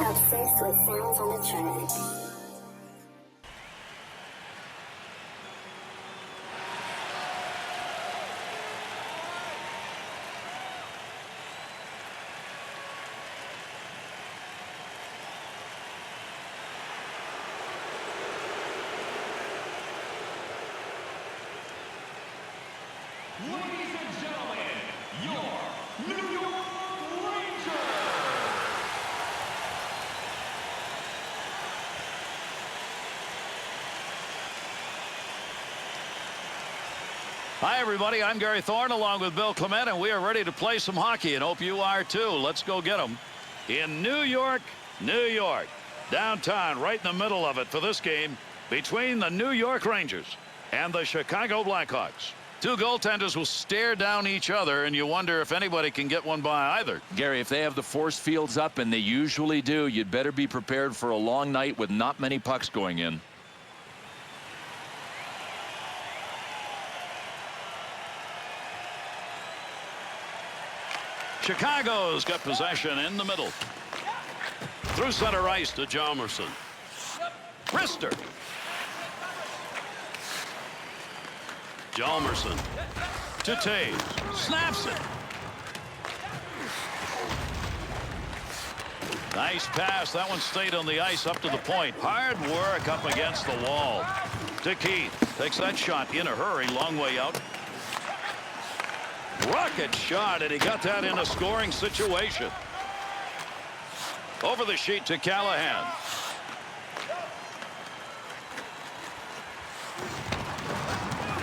Obsessed with sounds on the track. Ladies and gentlemen, your New York Rangers! Hi, everybody. I'm Gary Thorne along with Bill Clement, and we are ready to play some hockey, and hope you are too. Let's go get them. In New York, New York, downtown, right in the middle of it for this game between the New York Rangers and the Chicago Blackhawks. Two goaltenders will stare down each other, and you wonder if anybody can get one by either. Gary, if they have the force fields up, and they usually do, you'd better be prepared for a long night with not many pucks going in. Chicago's got possession in the middle. Through center ice to Hjalmarsson. Rister. Hjalmarsson to Taves. Snaps it. Nice pass. That one stayed on the ice up to the point. Hard work up against the wall. To Keith. Takes that shot in a hurry. Long way out. Rocket shot, and he got that in a scoring situation. Over the sheet to Callahan.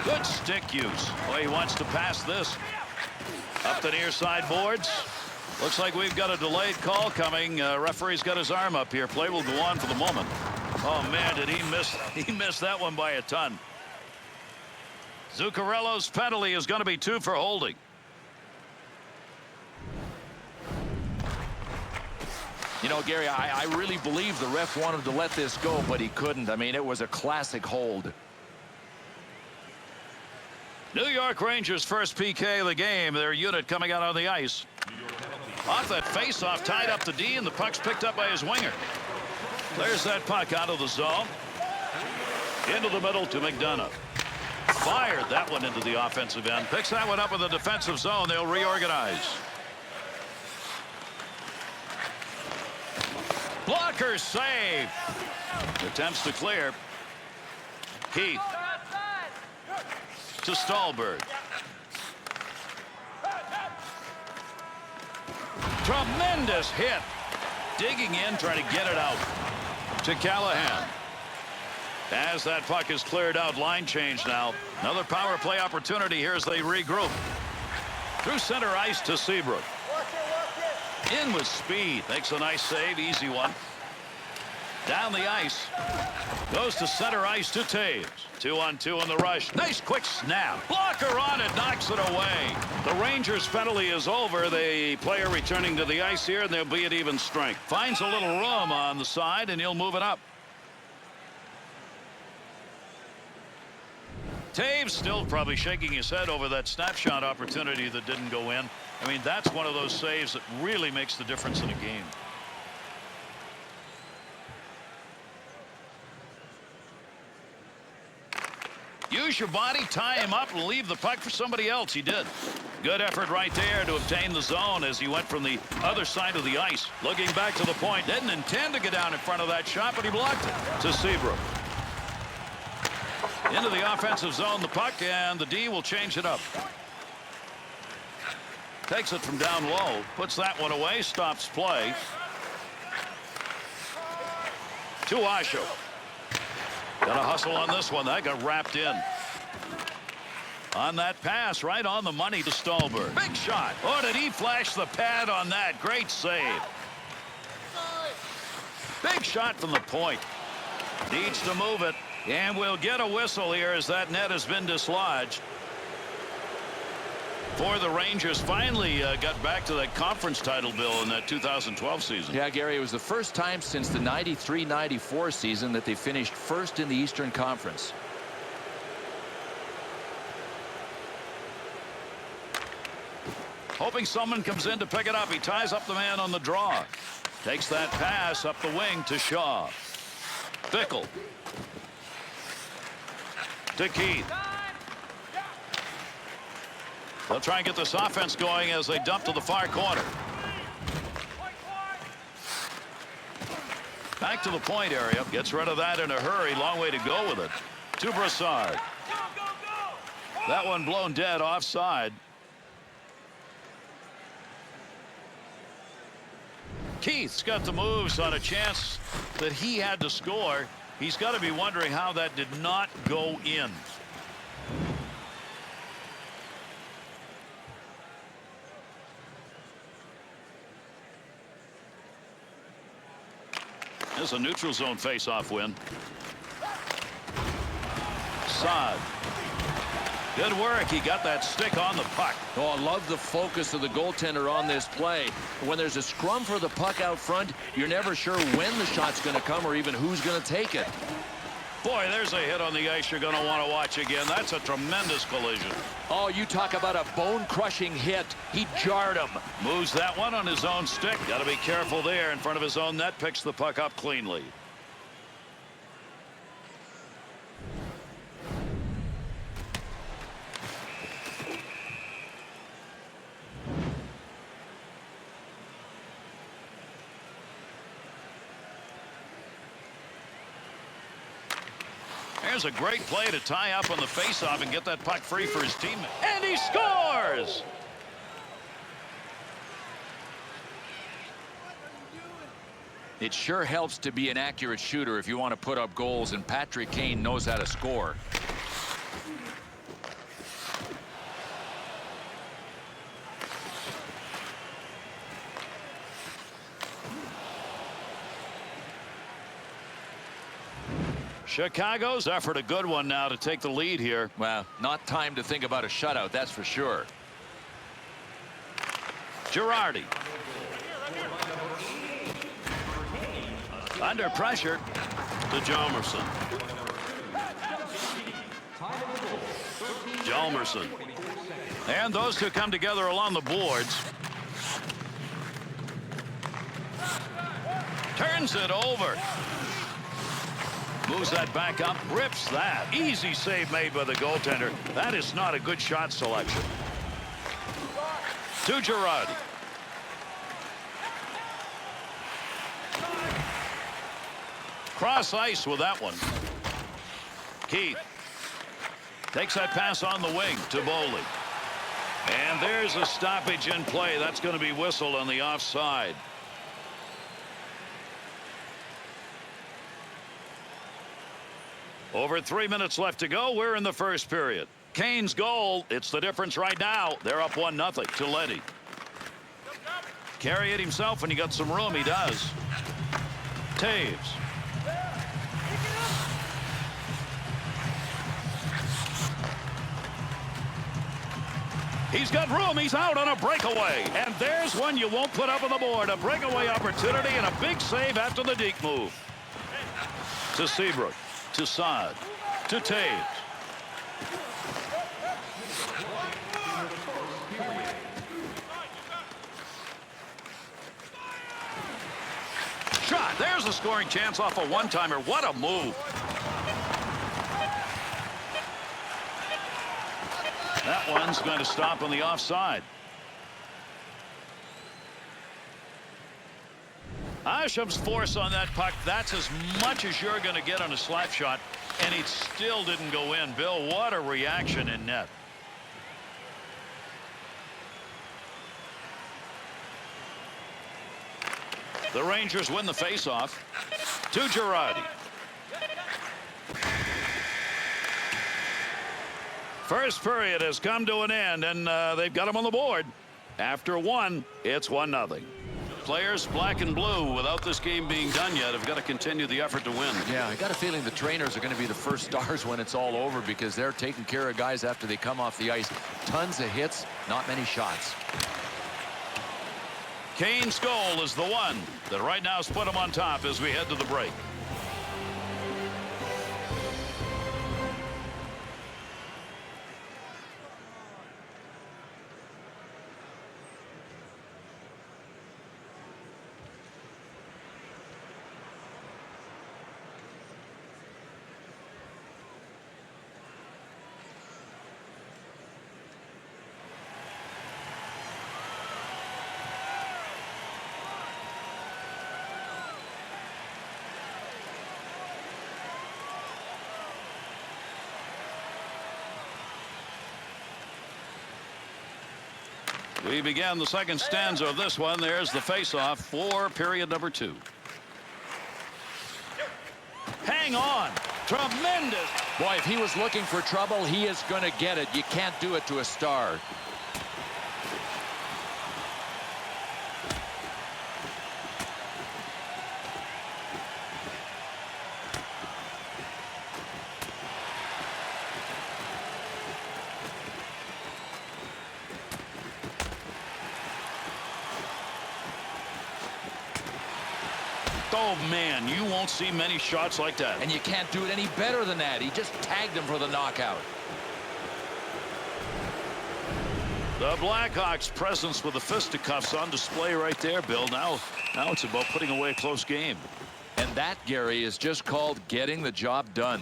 Good stick use. Well, he wants to pass this. Up the near side boards. Looks like we've got a delayed call coming. Referee's got his arm up here. Play will go on for the moment. Oh, man, did he miss? He missed that one by a ton. Zuccarello's penalty is going to be 2 for holding. You know, Gary, I really believe the ref wanted to let this go, but he couldn't. I mean, it was a classic hold. New York Rangers' first PK of the game. Their unit coming out on the ice. Off that face-off, tied up the D, and the puck's picked up by his winger. Clears that puck out of the zone. Into the middle to McDonough. Fired that one into the offensive end. Picks that one up in the defensive zone. They'll reorganize. Blocker save. Attempts to clear. Keith. To Stallberg. Tremendous hit. Digging in, trying to get it out. To Callahan. As that puck is cleared out, line change now. Another power play opportunity here as they regroup. Through center ice to Seabrook. In with speed. Makes a nice save. Easy one. Down the ice. Goes to center ice to Taves. 2-on-2 in the rush. Nice quick snap. Blocker on it. Knocks it away. The Rangers' penalty is over. The player returning to the ice here, and they'll be at even strength. Finds a little room on the side, and he'll move it up. Taves still probably shaking his head over that snapshot opportunity that didn't go in. I mean, that's one of those saves that really makes the difference in a game. Use your body, tie him up, and leave the puck for somebody else. He did. Good effort right there to obtain the zone as he went from the other side of the ice. Looking back to the point. Didn't intend to get down in front of that shot, but he blocked it. To Seabrook. Into the offensive zone, the puck, and the D will change it up. Takes it from down low. Puts that one away. Stops play. To Osho. Got a hustle on this one. That got wrapped in. On that pass, right on the money to Stallberg. Big shot. Oh, did he flash the pad on that? Great save. Big shot from the point. Needs to move it. And we'll get a whistle here as that net has been dislodged. For the Rangers finally got back to that conference title, Bill, in that 2012 season. Yeah, Gary, it was the first time since the 93-94 season that they finished first in the Eastern Conference. Hoping someone comes in to pick it up. He ties up the man on the draw. Takes that pass up the wing to Shaw. Bickle. To Keith. They'll try and get this offense going as they dump to the far corner. Back to the point area. Gets rid of that in a hurry. Long way to go with it. To Brassard. That one blown dead offside. Keith's got the moves on a chance that he had to score. He's got to be wondering how that did not go in. There's a neutral zone face-off win. Saad. Good work. He got that stick on the puck. Oh, I love the focus of the goaltender on this play. When there's a scrum for the puck out front, you're never sure when the shot's going to come or even who's going to take it. Boy, there's a hit on the ice you're going to want to watch again. That's a tremendous collision. Oh, you talk about a bone-crushing hit. He jarred him. Moves that one on his own stick. Got to be careful there in front of his own net. Picks the puck up cleanly. There's a great play to tie up on the faceoff and get that puck free for his teammate. And he scores! It sure helps to be an accurate shooter if you want to put up goals, and Patrick Kane knows how to score. Chicago's effort a good one now to take the lead here. Well, not time to think about a shutout, that's for sure. Girardi. Under pressure to Hjalmarsson. Hjalmarsson. And those two come together along the boards. Turns it over. Moves that back up, rips that. Easy save made by the goaltender. That is not a good shot selection. To Girardi. Cross ice with that one. Keith takes that pass on the wing to Boley. And there's a stoppage in play. That's going to be whistled on the offside. Over 3 minutes left to go. We're in the first period. Kane's goal. It's the difference right now. They're up 1-0 to Leddy. Carry it himself when he got some room. He does. Taves. He's got room. He's out on a breakaway. And there's one you won't put up on the board. A breakaway opportunity and a big save after the deke move. To Seabrook. To Saad. To Taves. Shot. There's a scoring chance off a one-timer. What a move. That one's going to stop on the offside. Asham's force on that puck, that's as much as you're going to get on a slap shot, and it still didn't go in. Bill, what a reaction in net. The Rangers win the faceoff. To Girardi. First period has come to an end, and they've got him on the board. After one, it's 1-0. Players black and blue, without this game being done yet, have got to continue the effort to win. Yeah, I got a feeling the trainers are going to be the first stars when it's all over, because they're taking care of guys after they come off the ice. Tons of hits, not many shots. Kane's goal is the one that right now has put him on top as we head to the break. We began the second stanza of this one. There's the face-off for period number 2. Hang on. Tremendous. Boy, if he was looking for trouble, he is going to get it. You can't do it to a star. Oh, man, you won't see many shots like that. And you can't do it any better than that. He just tagged him for the knockout. The Blackhawks' presence with the fisticuffs on display right there, Bill. Now it's about putting away a close game. And that, Gary, is just called getting the job done.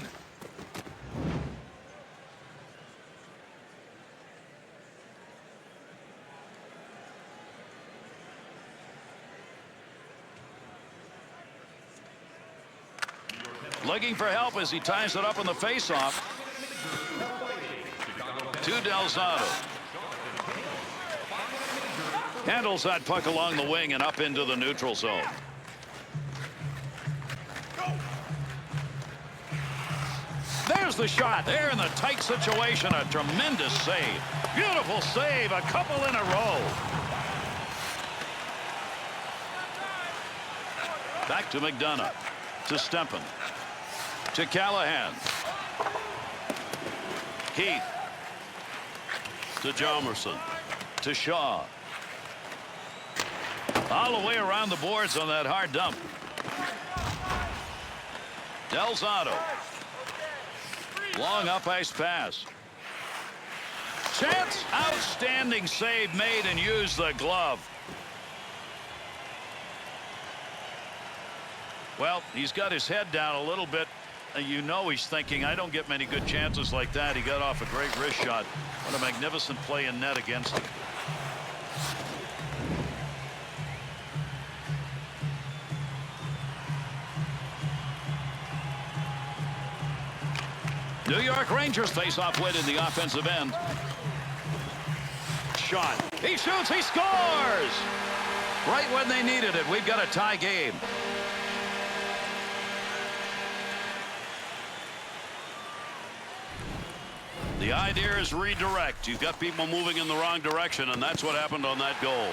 Looking for help as he ties it up in the faceoff. To Delzato. Handles that puck along the wing and up into the neutral zone. There's the shot. There in the tight situation. A tremendous save. Beautiful save. A couple in a row. Back to McDonough. To Stempen. To Callahan. Keith. To Jalmerson. To Shaw. All the way around the boards on that hard dump. Delzato. Long up ice pass. Chance. Outstanding save made and used the glove. Well, he's got his head down a little bit. You know he's thinking, I don't get many good chances like that. He got off a great wrist shot. What a magnificent play in net against him. New York Rangers face-off win in the offensive end. Shot. He shoots. He scores. Right when they needed it. We've got a tie game. The idea is redirect. You've got people moving in the wrong direction, and that's what happened on that goal.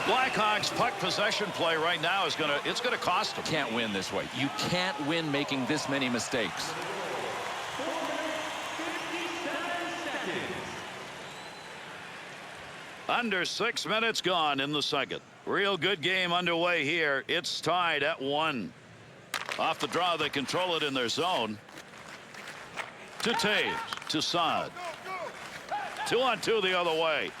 Blackhawks puck possession play right now is it's gonna cost them. Can't win this way. You can't win making this many mistakes. Under 6 minutes gone in the second. Real good game underway here. It's tied at 1. Off the draw, they control it in their zone. To Taves. To Saad. 2-on-2 the other way.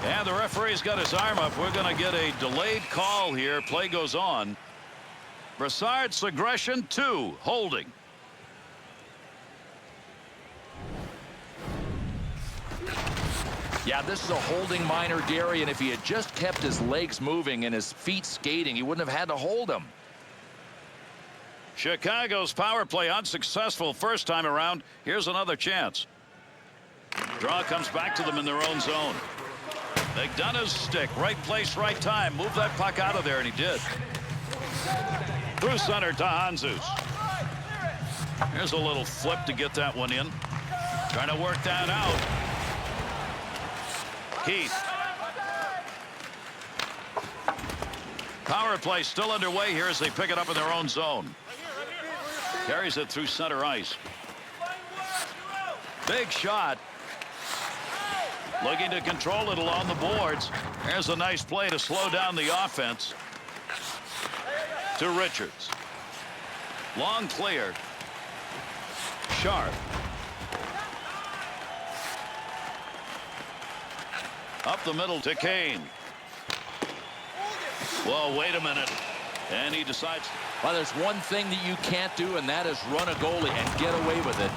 And the referee's got his arm up. We're going to get a delayed call here. Play goes on. Brassard's aggression 2. Holding. Yeah, this is a holding minor, Gary, and if he had just kept his legs moving and his feet skating, he wouldn't have had to hold him. Chicago's power play unsuccessful first time around. Here's another chance. Draw comes back to them in their own zone. McDonough's stick. Right place, right time. Move that puck out of there, and he did. Through center to Hanzus. Here's a little flip to get that one in. Trying to work that out. Keith. Power play still underway here as they pick it up in their own zone. Carries it through center ice. Big shot. Looking to control it along the boards. There's a nice play to slow down the offense. To Richards. Long clear. Sharp. Up the middle to Kane. Well, wait a minute. And he decides. Well, there's one thing that you can't do, and that is run a goalie and get away with it.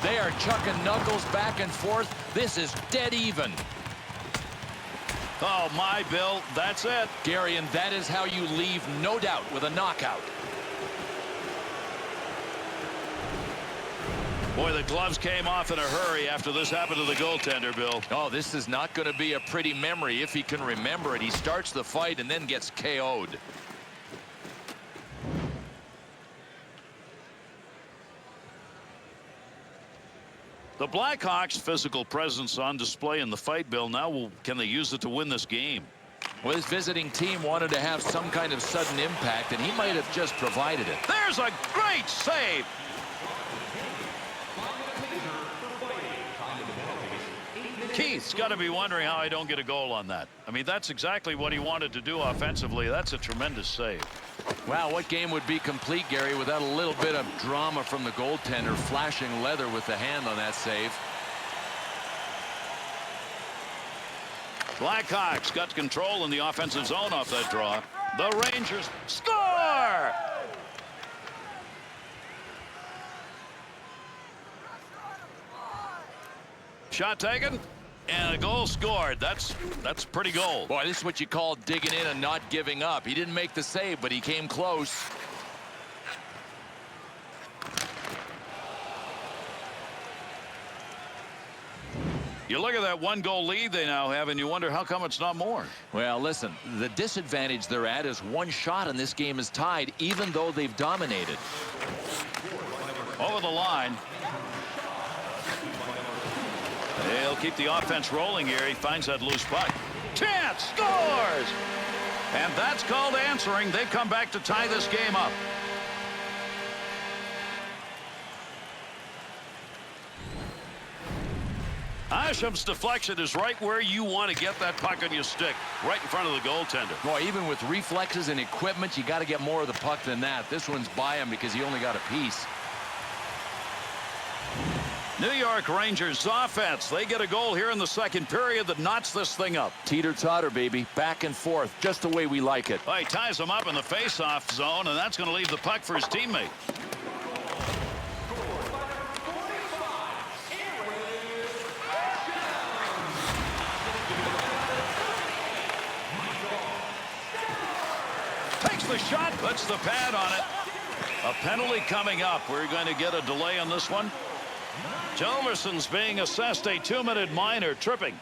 They are chucking knuckles back and forth. This is dead even. Oh, my, Bill. That's it. Gary, and that is how you leave, no doubt, with a knockout. Boy, the gloves came off in a hurry after this happened to the goaltender, Bill. Oh, this is not going to be a pretty memory if he can remember it. He starts the fight and then gets KO'd. The Blackhawks' physical presence on display in the fight, Bill. Now, can they use it to win this game? Well, his visiting team wanted to have some kind of sudden impact, and he might have just provided it. There's a great save. Keith's got to be wondering how I don't get a goal on that. I mean, that's exactly what he wanted to do offensively. That's a tremendous save. Wow, what game would be complete, Gary, without a little bit of drama from the goaltender flashing leather with the hand on that save? Blackhawks got control in the offensive zone off that draw. The Rangers score! Shot taken. And a goal scored. That's pretty goal. Boy, this is what you call digging in and not giving up. He didn't make the save, but he came close. You look at that one-goal lead they now have, and you wonder how come it's not more. Well, listen, the disadvantage they're at is one shot, and this game is tied, even though they've dominated. Over the line. He'll keep the offense rolling here. He finds that loose puck. Chance scores! And that's called answering. They've come back to tie this game up. Asham's deflection is right where you want to get that puck on your stick, right in front of the goaltender. Boy, even with reflexes and equipment, you got to get more of the puck than that. This one's by him because he only got a piece. New York Rangers offense. They get a goal here in the second period that knots this thing up. Teeter-totter, baby. Back and forth, just the way we like it. Well, he ties him up in the face-off zone, and that's going to leave the puck for his teammate. Takes the shot, puts the pad on it. A penalty coming up. We're going to get a delay on this one. Jalmerson's being assessed a 2-minute minor tripping.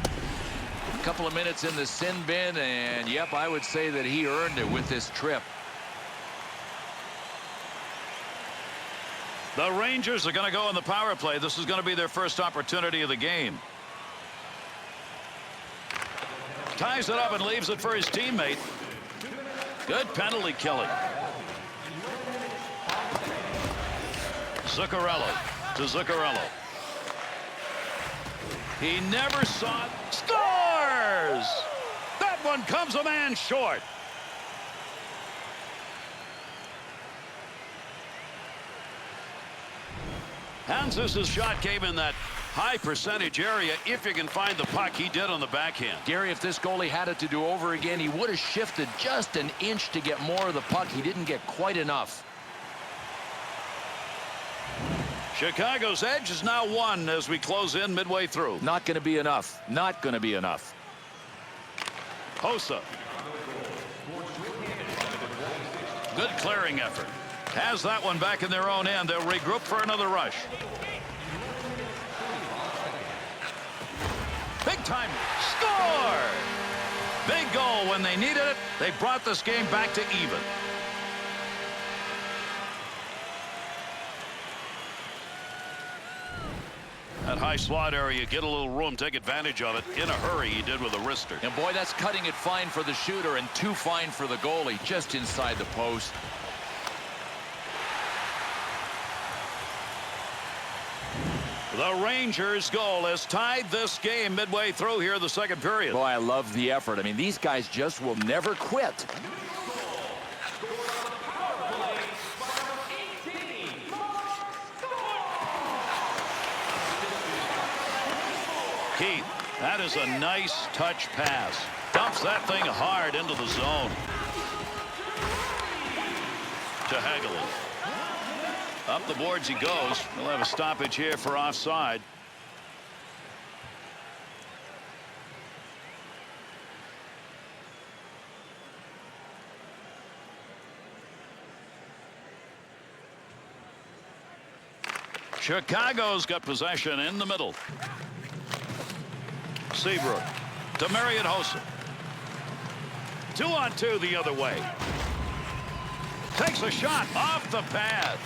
A couple of minutes in the sin bin, and yep, I would say that he earned it with this trip. The Rangers are going to go on the power play. This is going to be their first opportunity of the game. Ties it up and leaves it for his teammate. Good penalty killing. Zuccarello to Zuccarello. He never saw it. Scores! That one comes a man short. Hans's shot came in that high percentage area. If you can find the puck, he did on the backhand. Gary, if this goalie had it to do over again, he would have shifted just an inch to get more of the puck. He didn't get quite enough. Chicago's edge is now 1 as we close in midway through. Not going to be enough. Not going to be enough. Hossa. Good clearing effort. Has that one back in their own end. They'll regroup for another rush. Big time score! Big goal when they needed it. They brought this game back to even. That high slot area, get a little room, take advantage of it. In a hurry, he did with a wrister. And boy, that's cutting it fine for the shooter and too fine for the goalie, just inside the post. The Rangers' goal has tied this game midway through here in the second period. Boy, I love the effort. I mean, these guys just will never quit. Keith, that is a nice touch pass. Dumps that thing hard into the zone. To Hagelin. Up the boards he goes. We'll have a stoppage here for offside. Chicago's got possession in the middle. Seabrook to Marion Hossa. 2-on-2 the other way. Takes a shot off the pad.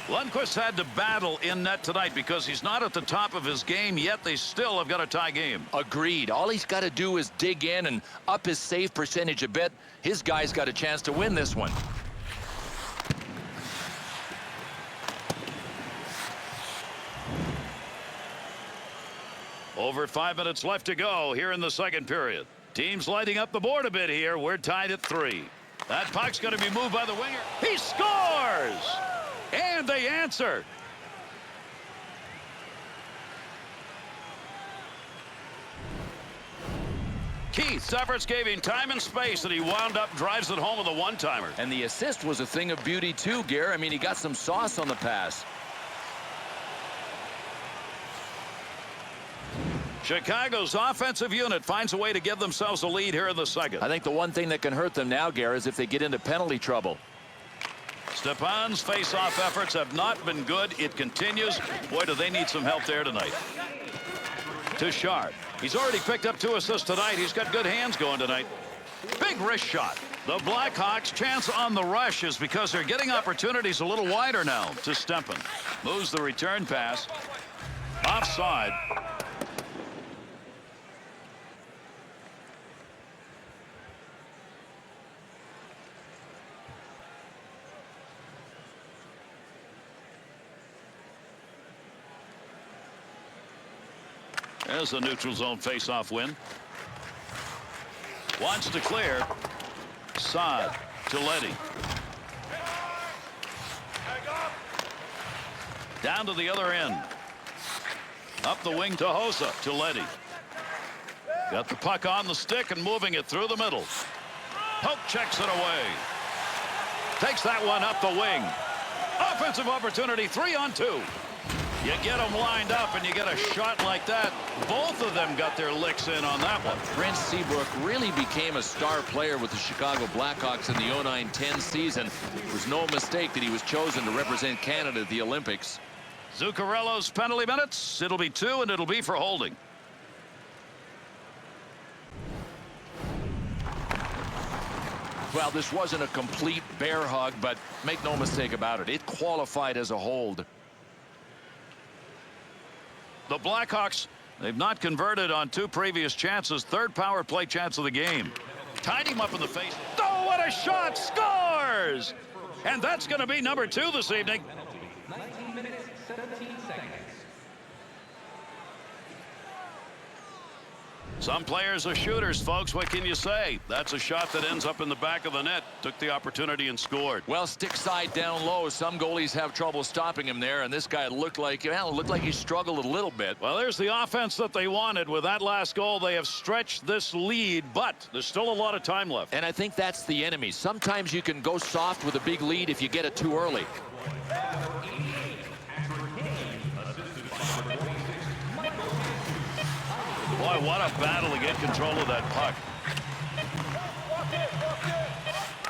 Lundqvist had to battle in net tonight because he's not at the top of his game yet. They still have got a tie game. Agreed. All he's got to do is dig in and up his save percentage a bit. His guy's got a chance to win this one. Over 5 minutes left to go here in the second period. Teams lighting up the board a bit here. We're tied at 3. That puck's going to be moved by the winger. He scores! And they answer. Keith's efforts gave him time and space, and he wound up, drives it home with a one-timer. And the assist was a thing of beauty too, Gare. I mean, he got some sauce on the pass. Chicago's offensive unit finds a way to give themselves a lead here in the second. I think the one thing that can hurt them now, Gare, is if they get into penalty trouble. Stepan's face-off efforts have not been good. It continues. Boy, do they need some help there tonight. To Sharp. He's already picked up 2 assists tonight. He's got good hands going tonight. Big wrist shot. The Blackhawks' chance on the rush is because they're getting opportunities a little wider now. To Stempen. Moves the return pass. Offside. There's the neutral zone face-off win. Wants to clear. Saad to Leddy. Down to the other end. Up the wing to Hossa to Leddy. Got the puck on the stick and moving it through the middle. Poke checks it away. Takes that one up the wing. Offensive opportunity, 3-on-2. You get them lined up and you get a shot like that. Both of them got their licks in on that one. Brent Seabrook really became a star player with the Chicago Blackhawks in the 09-10 season. It was no mistake that he was chosen to represent Canada at the Olympics. Zuccarello's penalty minutes. It'll be 2 and it'll be for holding. Well, this wasn't a complete bear hug, but make no mistake about it. It qualified as a hold. The Blackhawks, they've not converted on 2 previous chances. 3rd power play chance of the game. Tied him up in the face. Oh, what a shot! Scores! And that's going to be number 2 this evening. 19 minutes, 17 seconds. Some players are shooters, folks. What can you say? That's a shot that ends up in the back of the net. Took the opportunity and scored. Well, stick side down low. Some goalies have trouble stopping him there, and this guy looked like he struggled a little bit. Well, there's the offense that they wanted. With that last goal, they have stretched this lead, but there's still a lot of time left. And I think that's the enemy. Sometimes you can go soft with a big lead if you get it too early. Boy, what a battle to get control of that puck.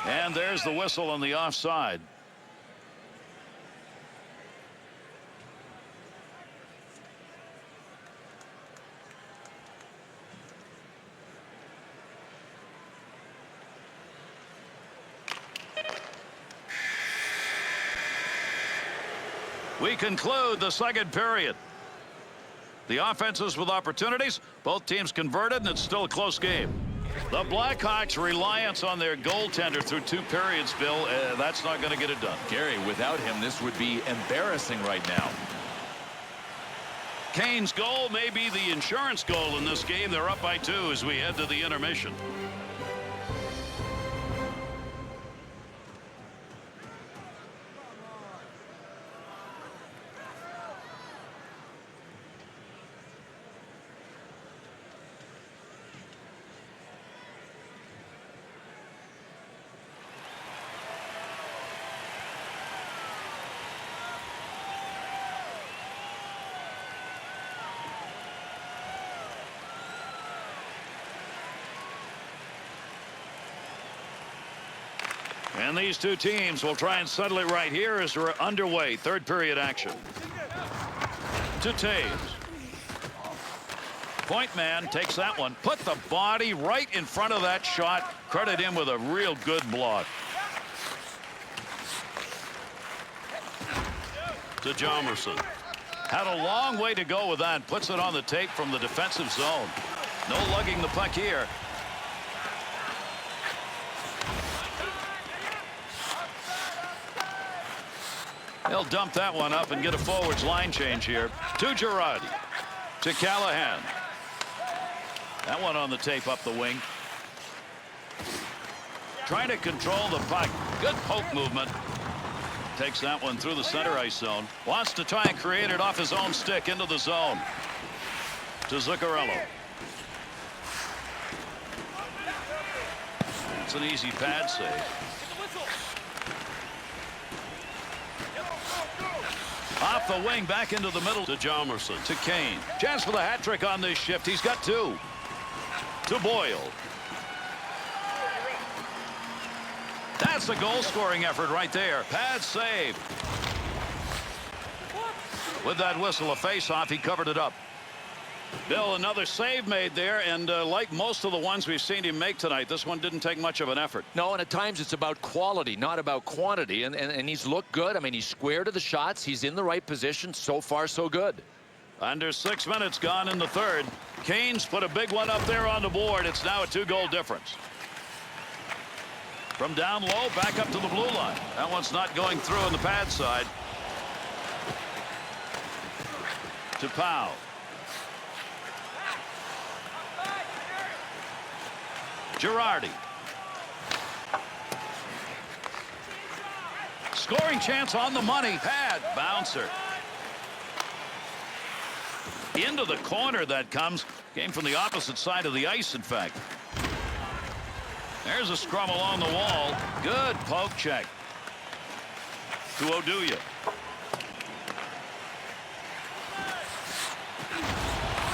And there's the whistle on the offside. We conclude the second period. The offenses with opportunities. Both teams converted, and it's still a close game. The Blackhawks' reliance on their goaltender through 2 periods, Bill, that's not going to get it done. Gary, without him, this would be embarrassing right now. Kane's goal may be the insurance goal in this game. They're up by 2 as we head to the intermission. And these two teams will try and settle it right here as we're underway. Third period action. To Taves. Point man takes that one. Put the body right in front of that shot. Credit him with a real good block. To Jomerson. Had a long way to go with that. Puts it on the tape from the defensive zone. No lugging the puck here. They'll dump that one up and get a forwards line change here. To Girardi. To Callahan. That one on the tape up the wing. Trying to control the puck. Good poke movement. Takes that one through the center ice zone. Wants to try and create it off his own stick into the zone. To Zuccarello. It's an easy pad save. Off the wing, back into the middle to Jomerson. To Kane. Chance for the hat trick on this shift. He's got two. To Boyle. That's a goal-scoring effort right there. Pad save. With that whistle, a face-off, he covered it up. Bill, another save made there, and like most of the ones we've seen him make tonight, this one didn't take much of an effort. No, and at times it's about quality, not about quantity, and he's looked good. I mean, he's square to the shots. He's in the right position. So far, so good. Under 6 minutes gone in the third. Kane's put a big one up there on the board. It's now a 2-goal difference. From down low, back up to the blue line. That one's not going through on the pad side. To Powell. Girardi. Scoring chance on the money. Pad. Bouncer. Into the corner that comes. Came from the opposite side of the ice, in fact. There's a scrum along the wall. Good poke check. To Oduya.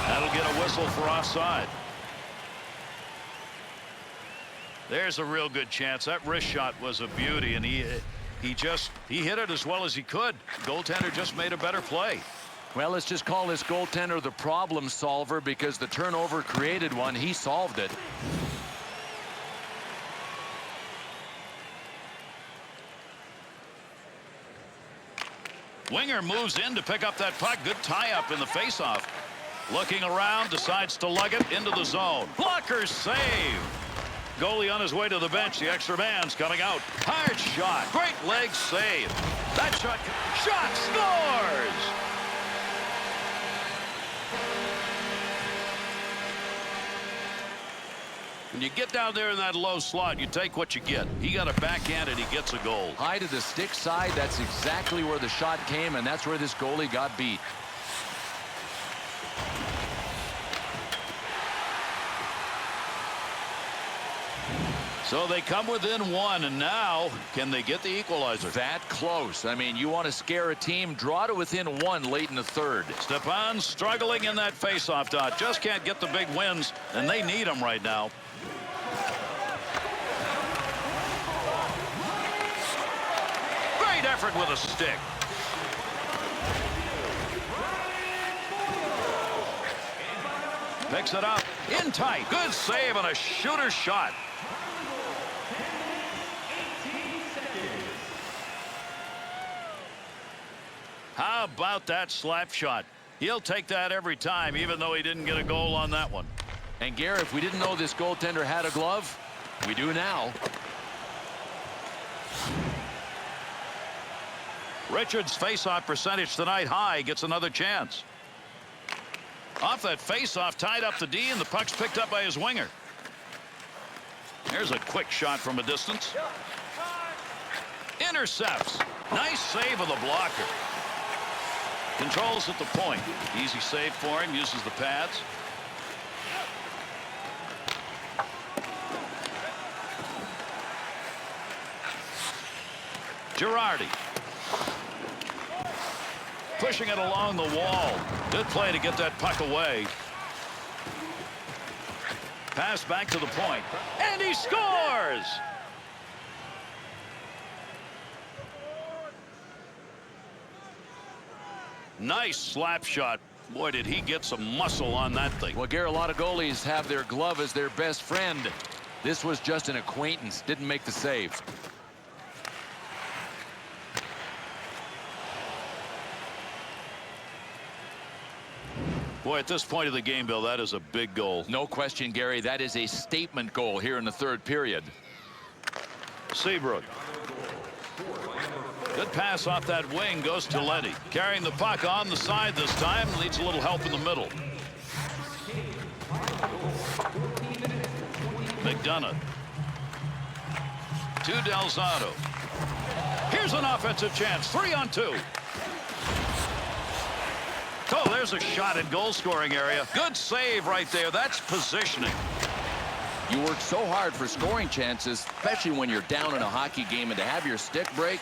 That'll get a whistle for offside. There's a real good chance. That wrist shot was a beauty, and he hit it as well as he could. Goaltender just made a better play. Well, let's just call this goaltender the problem solver, because the turnover created one. He solved it. Winger moves in to pick up that puck. Good tie-up in the face-off. Looking around, decides to lug it into the zone. Blocker save. Goalie on his way to the bench. The extra man's coming out. Hard shot. Great leg save. That shot scores. When you get down there in that low slot, you take what you get. He got a backhand and he gets a goal. High to the stick side. That's exactly where the shot came, and that's where this goalie got beat. So they come within one, and now can they get the equalizer? That close. I mean, you want to scare a team, draw to within one late in the third. Stepan struggling in that faceoff dot. Just can't get the big wins, and they need them right now. Great effort with a stick. Picks it up. In tight. Good save and a shooter shot. How about that slap shot? He'll take that every time, even though he didn't get a goal on that one. And Gary, if we didn't know this goaltender had a glove, we do now. Richards' face-off percentage tonight high. Gets another chance. Off that face-off, tied up the D, and the puck's picked up by his winger. There's a quick shot from a distance. Intercepts. Nice save of the blocker. Controls at the point. Easy save for him. Uses the pads. Girardi. Pushing it along the wall. Good play to get that puck away. Pass back to the point. And he scores! Nice slap shot. Boy, did he get some muscle on that thing. Well, Gary, a lot of goalies have their glove as their best friend. This was just an acquaintance. Didn't make the save. Boy, at this point of the game, Bill, that is a big goal. No question, Gary. That is a statement goal here in the third period. Seabrook. Good pass off that wing, goes to Letty. Carrying the puck on the side this time, needs a little help in the middle. McDonough. To Delzato. Here's an offensive chance, 3-on-2. Oh, there's a shot in goal-scoring area. Good save right there. That's positioning. You work so hard for scoring chances, especially when you're down in a hockey game, and to have your stick break,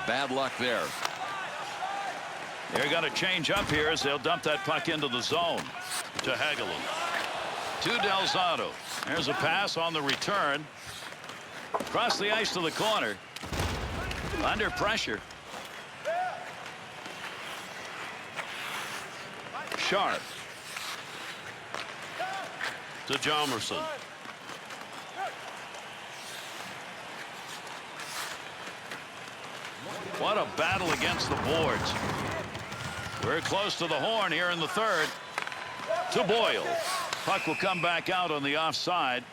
bad luck there. They're going to change up here as they'll dump that puck into the zone to Hagelin. To Delzato. There's a pass on the return. Across the ice to the corner. Under pressure. Sharp. To Jomerson. What a battle against the boards. We're close to the horn here in the third. To Boyle. Puck will come back out on the offside.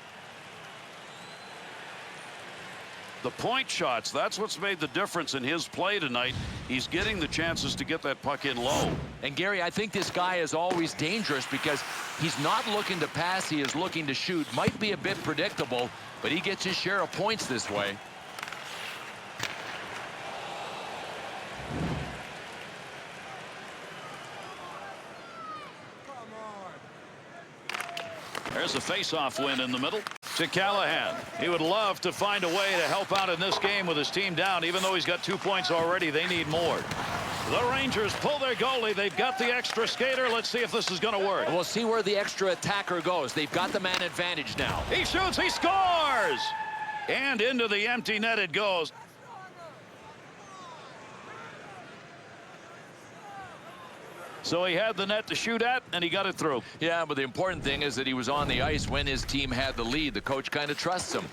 The point shots, that's what's made the difference in his play tonight. He's getting the chances to get that puck in low. And Gary, I think this guy is always dangerous because he's not looking to pass, he is looking to shoot. Might be a bit predictable, but he gets his share of points this way. There's a face-off win in the middle to Callahan. He would love to find a way to help out in this game with his team down. Even though he's got 2 points already, they need more. The Rangers pull their goalie. They've got the extra skater. Let's see if this is going to work. We'll see where the extra attacker goes. They've got the man advantage now. He shoots. He scores. And into the empty net it goes. So he had the net to shoot at, and he got it through. Yeah, but the important thing is that he was on the ice when his team had the lead. The coach kind of trusts him.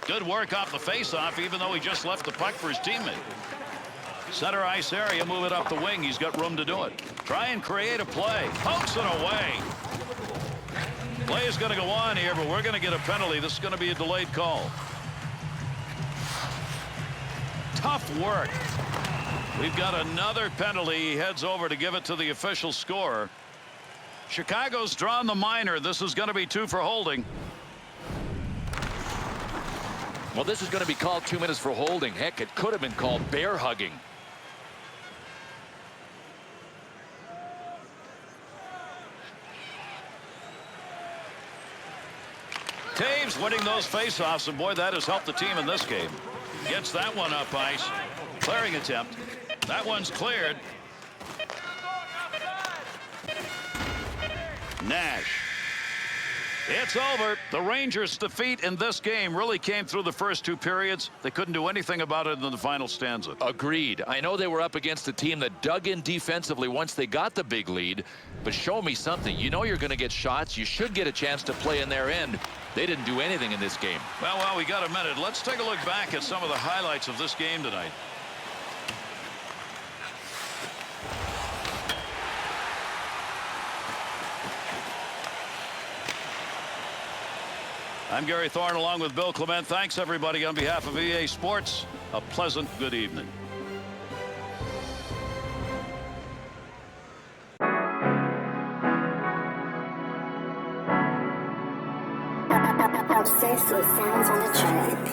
Good work off the face-off, even though he just left the puck for his teammate. Center ice area, move it up the wing. He's got room to do it. Try and create a play. Pokes it away. Play is going to go on here, but we're going to get a penalty. This is going to be a delayed call. Tough work. We've got another penalty. He heads over to give it to the official scorer. Chicago's drawn the minor. This is going to be 2 for holding. Well, this is going to be called 2 minutes for holding. Heck, it could have been called bear hugging. Taves winning those faceoffs, and boy, that has helped the team in this game. Gets that one up ice. Clearing attempt. That one's cleared. Nash. It's over. The Rangers' defeat in this game really came through the first 2 periods. They couldn't do anything about it in the final stanza. Agreed. I know they were up against a team that dug in defensively once they got the big lead, but show me something. You know you're going to get shots. You should get a chance to play in their end. They didn't do anything in this game. Well, we got a minute. Let's take a look back at some of the highlights of this game tonight. I'm Gary Thorne along with Bill Clement. Thanks, everybody, on behalf of EA Sports. A pleasant good evening. Obsessed with sounds on the track.